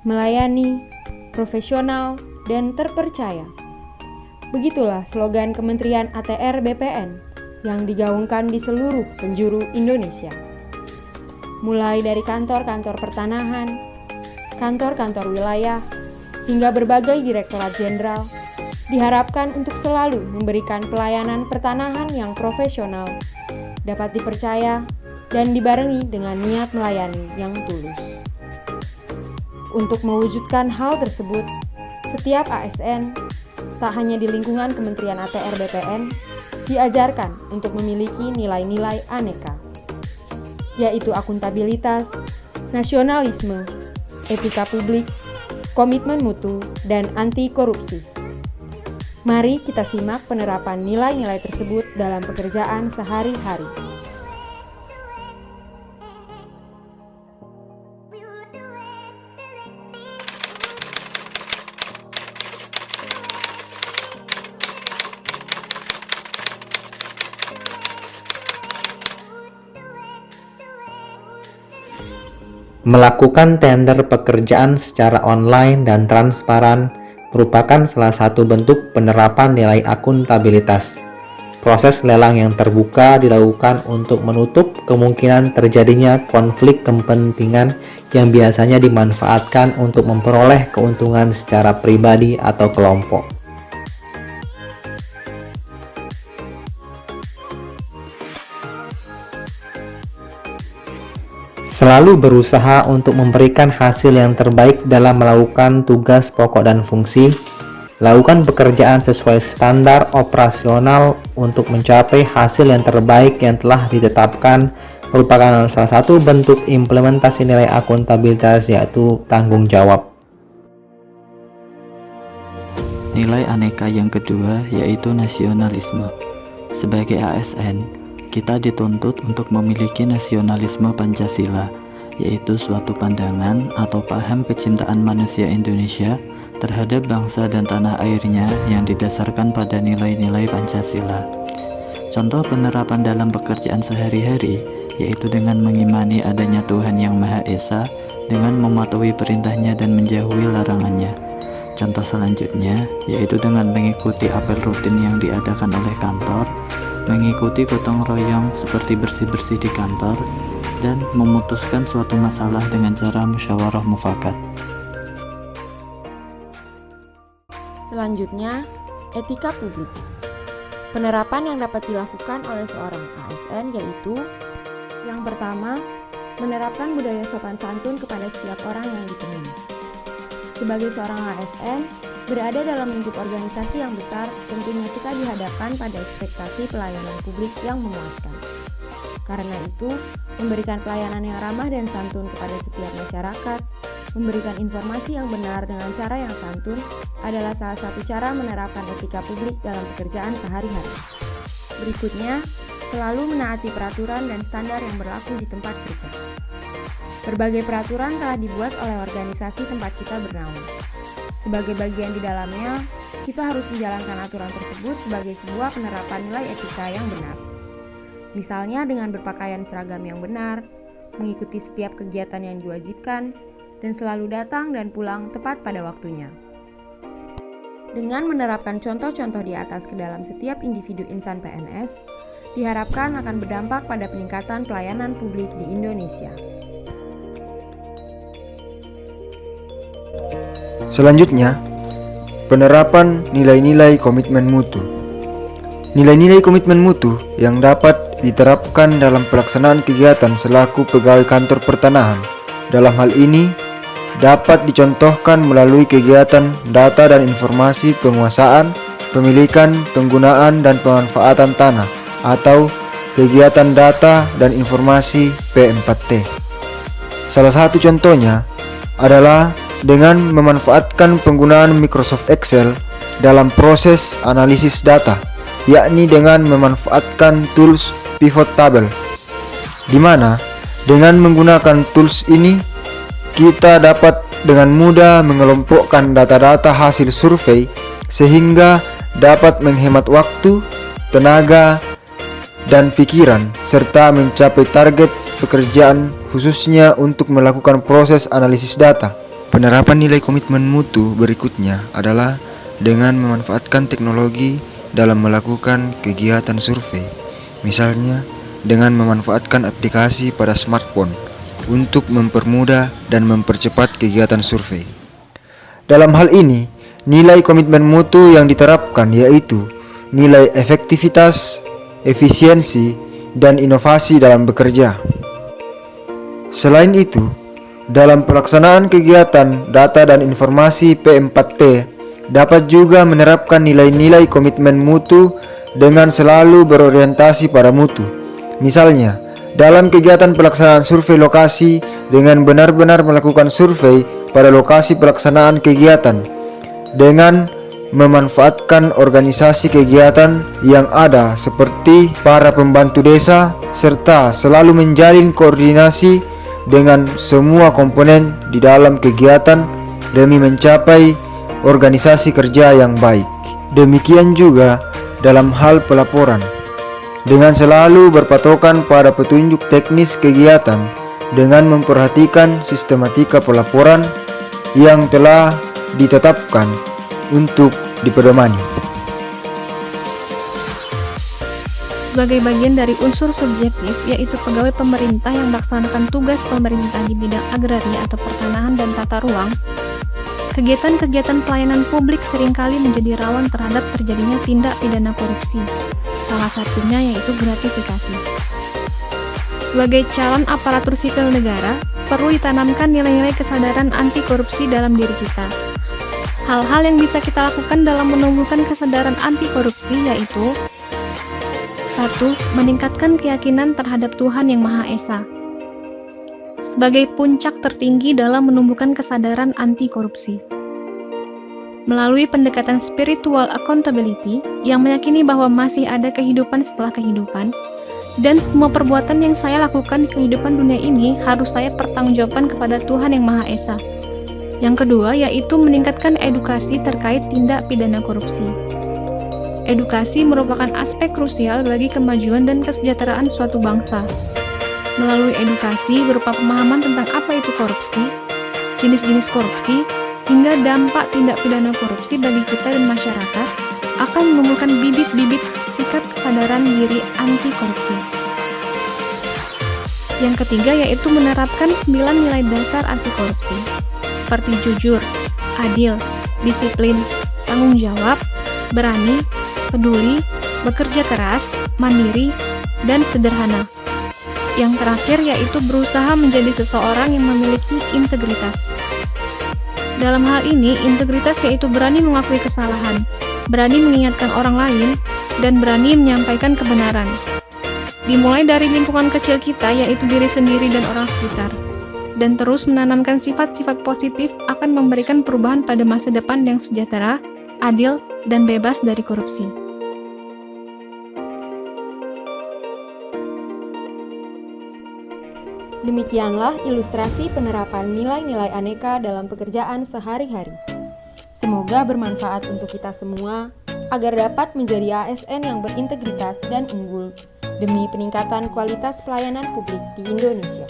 melayani, profesional, dan terpercaya. Begitulah slogan Kementerian ATR BPN yang digaungkan di seluruh penjuru Indonesia. Mulai dari kantor-kantor pertanahan, kantor-kantor wilayah, hingga berbagai direktorat jenderal, diharapkan untuk selalu memberikan pelayanan pertanahan yang profesional, dapat dipercaya, dan dibarengi dengan niat melayani yang tulus. Untuk mewujudkan hal tersebut, setiap ASN, tak hanya di lingkungan Kementerian ATR BPN, diajarkan untuk memiliki nilai-nilai aneka, yaitu akuntabilitas, nasionalisme, etika publik, komitmen mutu, dan anti korupsi. Mari kita simak penerapan nilai-nilai tersebut dalam pekerjaan sehari-hari. Melakukan tender pekerjaan secara online dan transparan merupakan salah satu bentuk penerapan nilai akuntabilitas. Proses lelang yang terbuka dilakukan untuk menutup kemungkinan terjadinya konflik kepentingan yang biasanya dimanfaatkan untuk memperoleh keuntungan secara pribadi atau kelompok. Selalu berusaha untuk memberikan hasil yang terbaik dalam melakukan tugas pokok dan fungsi. Lakukan pekerjaan sesuai standar operasional untuk mencapai hasil yang terbaik yang telah ditetapkan merupakan salah satu bentuk implementasi nilai akuntabilitas, yaitu tanggung jawab. Nilai aneka yang kedua yaitu nasionalisme. Sebagai ASN, kita dituntut untuk memiliki nasionalisme Pancasila, yaitu suatu pandangan atau paham kecintaan manusia Indonesia terhadap bangsa dan tanah airnya yang didasarkan pada nilai-nilai Pancasila. Contoh penerapan dalam pekerjaan sehari-hari yaitu dengan mengimani adanya Tuhan Yang Maha Esa, dengan mematuhi perintahnya dan menjauhi larangannya. Contoh selanjutnya yaitu dengan mengikuti apel rutin yang diadakan oleh kantor, mengikuti gotong royong seperti bersih-bersih di kantor, dan memutuskan suatu masalah dengan cara musyawarah mufakat. Selanjutnya, etika publik. Penerapan yang dapat dilakukan oleh seorang ASN yaitu: yang pertama, menerapkan budaya sopan santun kepada setiap orang yang ditemui. Sebagai seorang ASN, berada dalam lingkup organisasi yang besar, tentunya kita dihadapkan pada ekspektasi pelayanan publik yang memuaskan. Karena itu, memberikan pelayanan yang ramah dan santun kepada setiap masyarakat, memberikan informasi yang benar dengan cara yang santun adalah salah satu cara menerapkan etika publik dalam pekerjaan sehari-hari. Berikutnya, selalu menaati peraturan dan standar yang berlaku di tempat kerja. Berbagai peraturan telah dibuat oleh organisasi tempat kita bernaung. Sebagai bagian di dalamnya, kita harus menjalankan aturan tersebut sebagai sebuah penerapan nilai etika yang benar. Misalnya dengan berpakaian seragam yang benar, mengikuti setiap kegiatan yang diwajibkan, dan selalu datang dan pulang tepat pada waktunya. Dengan menerapkan contoh-contoh di atas ke dalam setiap individu insan PNS, diharapkan akan berdampak pada peningkatan pelayanan publik di Indonesia. Selanjutnya, penerapan nilai-nilai komitmen mutu. Nilai-nilai komitmen mutu yang dapat diterapkan dalam pelaksanaan kegiatan selaku pegawai kantor pertanahan. Dalam hal ini, dapat dicontohkan melalui kegiatan data dan informasi penguasaan, pemilikan, penggunaan, dan pemanfaatan tanah, atau kegiatan data dan informasi P4T. Salah satu contohnya adalah dengan memanfaatkan penggunaan Microsoft Excel dalam proses analisis data, yakni dengan memanfaatkan tools pivot table, di mana dengan menggunakan tools ini kita dapat dengan mudah mengelompokkan data-data hasil survei sehingga dapat menghemat waktu, tenaga, dan pikiran serta mencapai target pekerjaan khususnya untuk melakukan proses analisis data. Penerapan nilai komitmen mutu berikutnya adalah dengan memanfaatkan teknologi dalam melakukan kegiatan survei. Misalnya, dengan memanfaatkan aplikasi pada smartphone untuk mempermudah dan mempercepat kegiatan survei. Dalam hal ini, nilai komitmen mutu yang diterapkan yaitu nilai efektivitas, efisiensi, dan inovasi dalam bekerja. Selain itu, dalam pelaksanaan kegiatan data dan informasi P4T dapat juga menerapkan nilai-nilai komitmen mutu dengan selalu berorientasi pada mutu. Misalnya, dalam kegiatan pelaksanaan survei lokasi dengan benar-benar melakukan survei pada lokasi pelaksanaan kegiatan dengan memanfaatkan organisasi kegiatan yang ada seperti para pembantu desa serta selalu menjalin koordinasi dengan semua komponen di dalam kegiatan demi mencapai organisasi kerja yang baik. Demikian juga dalam hal pelaporan, dengan selalu berpatokan pada petunjuk teknis kegiatan dengan memperhatikan sistematika pelaporan yang telah ditetapkan untuk dipedomani. Sebagai bagian dari unsur subjektif, yaitu pegawai pemerintah yang melaksanakan tugas pemerintah di bidang agraria atau pertanahan dan tata ruang, kegiatan-kegiatan pelayanan publik seringkali menjadi rawan terhadap terjadinya tindak pidana korupsi. Salah satunya yaitu gratifikasi. Sebagai calon aparatur sipil negara, perlu ditanamkan nilai-nilai kesadaran anti korupsi dalam diri kita. Hal-hal yang bisa kita lakukan dalam menumbuhkan kesadaran anti korupsi yaitu 1. Meningkatkan keyakinan terhadap Tuhan Yang Maha Esa sebagai puncak tertinggi dalam menumbuhkan kesadaran anti korupsi. Melalui pendekatan spiritual accountability yang meyakini bahwa masih ada kehidupan setelah kehidupan, dan semua perbuatan yang saya lakukan di kehidupan dunia ini harus saya pertanggungjawabkan kepada Tuhan Yang Maha Esa. Yang kedua yaitu meningkatkan edukasi terkait tindak pidana korupsi. Edukasi merupakan aspek krusial bagi kemajuan dan kesejahteraan suatu bangsa. Melalui edukasi berupa pemahaman tentang apa itu korupsi, jenis-jenis korupsi, hingga dampak tindak pidana korupsi bagi kita dan masyarakat, akan menumbuhkan bibit-bibit sikap kesadaran diri anti korupsi. Yang ketiga yaitu menerapkan 9 nilai dasar anti korupsi, seperti jujur, adil, disiplin, tanggung jawab, berani, peduli, bekerja keras, mandiri, dan sederhana. Yang terakhir yaitu berusaha menjadi seseorang yang memiliki integritas. Dalam hal ini, integritas yaitu berani mengakui kesalahan, berani mengingatkan orang lain, dan berani menyampaikan kebenaran. Dimulai dari lingkungan kecil kita yaitu diri sendiri dan orang sekitar, dan terus menanamkan sifat-sifat positif akan memberikan perubahan pada masa depan yang sejahtera, adil, dan bebas dari korupsi. Demikianlah ilustrasi penerapan nilai-nilai aneka dalam pekerjaan sehari-hari. Semoga bermanfaat untuk kita semua agar dapat menjadi ASN yang berintegritas dan unggul demi peningkatan kualitas pelayanan publik di Indonesia.